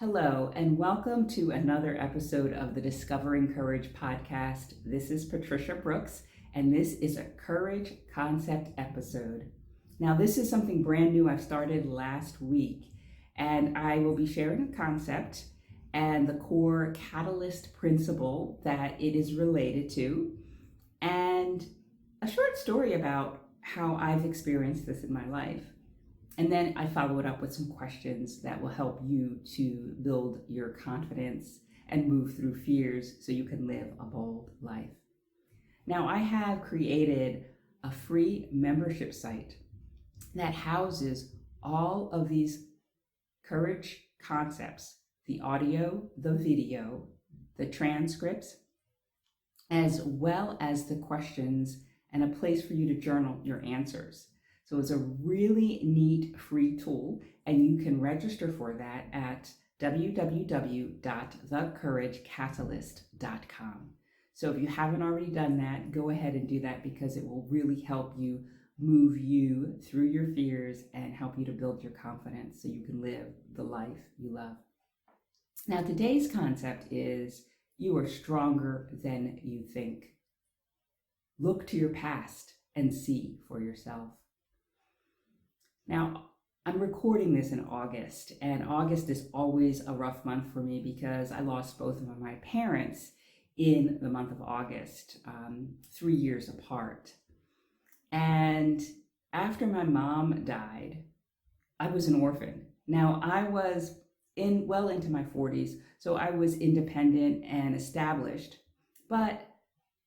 Hello, and welcome to another episode of the Discovering Courage podcast. This is Patricia Brooks, and this is a Courage Concept episode. Now, this is something brand new I've started last week, and I will be sharing a concept and the core catalyst principle that it is related to, and a short story about how I've experienced this in my life. And then I follow it up with some questions that will help you to build your confidence and move through fears so you can live a bold life. Now, I have created a free membership site that houses all of these courage concepts, the audio, the video, the transcripts, as well as the questions and a place for you to journal your answers. So it's a really neat free tool, and you can register for that at www.thecouragecatalyst.com. So if you haven't already done that, go ahead and do that because it will really help you move you through your fears and help you to build your confidence so you can live the life you love. Now, today's concept is you are stronger than you think. Look to your past and see for yourself. Now, I'm recording this in August, and August is always a rough month for me because I lost both of my parents in the month of August, 3 years apart. And after my mom died, I was an orphan. Now, I was well into my 40s, so I was independent and established, but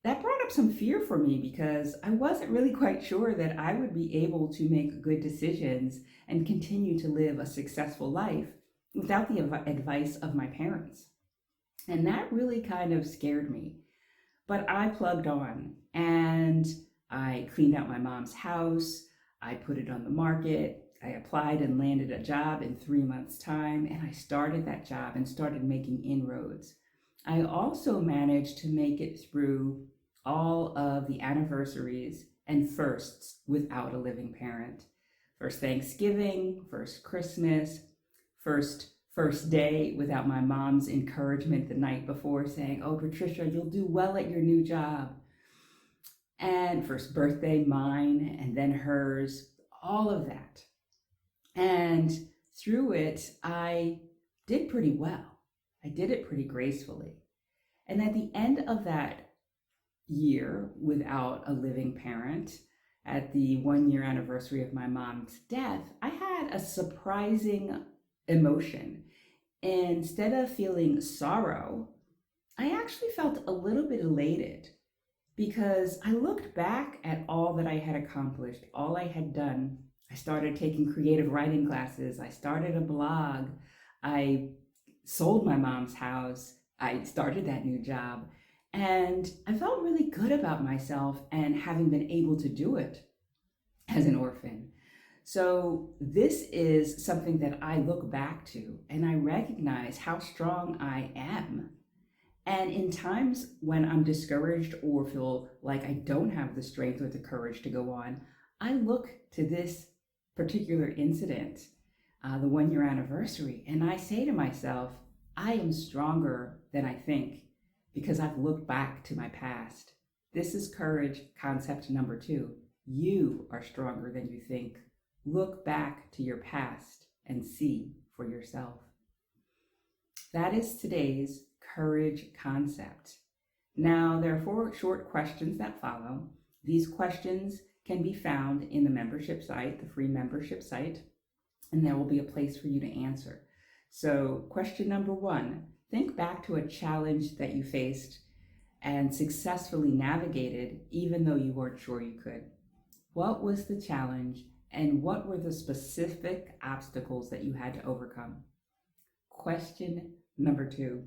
that brought up some fear for me because I wasn't really quite sure that I would be able to make good decisions and continue to live a successful life without the advice of my parents. And that really kind of scared me. But I plugged on and I cleaned out my mom's house. I put it on the market. I applied and landed a job in 3 months' time, and I started that job and started making inroads. I also managed to make it through all of the anniversaries and firsts without a living parent. First Thanksgiving, first Christmas, first day without my mom's encouragement the night before saying, "Oh, Patricia, you'll do well at your new job." And first birthday, mine, and then hers, all of that. And through it, I did pretty well. I did it pretty gracefully. And at the end of that year without a living parent, at the 1 year anniversary of my mom's death, I had a surprising emotion. Instead of feeling sorrow, I actually felt a little bit elated because I looked back at all that I had accomplished, all I had done. I started taking creative writing classes. I started a blog. I sold my mom's house. I started that new job. And I felt really good about myself and having been able to do it as an orphan. So this is something that I look back to and I recognize how strong I am. And in times when I'm discouraged or feel like I don't have the strength or the courage to go on, I look to this particular incident, the 1 year anniversary, and I say to myself, I am stronger than I think, because I've looked back to my past. This is courage concept number 2. You are stronger than you think. Look back to your past and see for yourself. That is today's courage concept. Now, there are 4 short questions that follow. These questions can be found in the membership site, the free membership site, and there will be a place for you to answer. So, question number 1. Think back to a challenge that you faced and successfully navigated even though you weren't sure you could. What was the challenge and what were the specific obstacles that you had to overcome? Question number 2.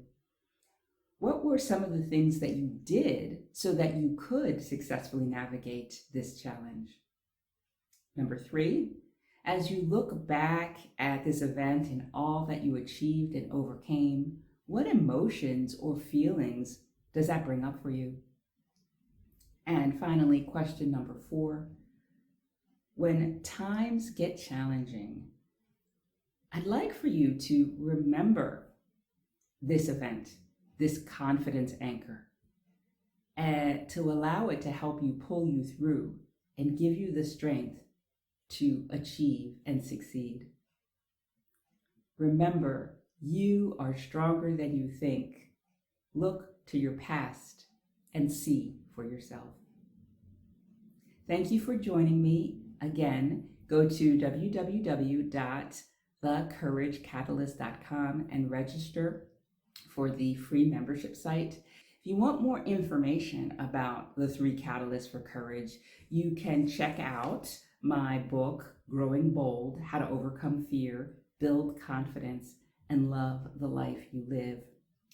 What were some of the things that you did so that you could successfully navigate this challenge? Number 3. As you look back at this event and all that you achieved and overcame, what emotions or feelings does that bring up for you? And finally, question number 4. When times get challenging, I'd like for you to remember this event, this confidence anchor, and to allow it to help you pull you through and give you the strength to achieve and succeed. Remember, you are stronger than you think. Look to your past and see for yourself. Thank you for joining me. Again, go to www.thecouragecatalyst.com and register for the free membership site. If you want more information about the 3 catalysts for courage, you can check out my book, Growing Bold: How to Overcome Fear, Build Confidence, and Love the Life You Live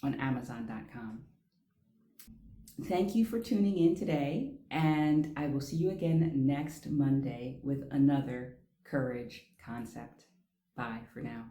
on Amazon.com. Thank you for tuning in today, and I will see you again next Monday with another courage concept. Bye for now.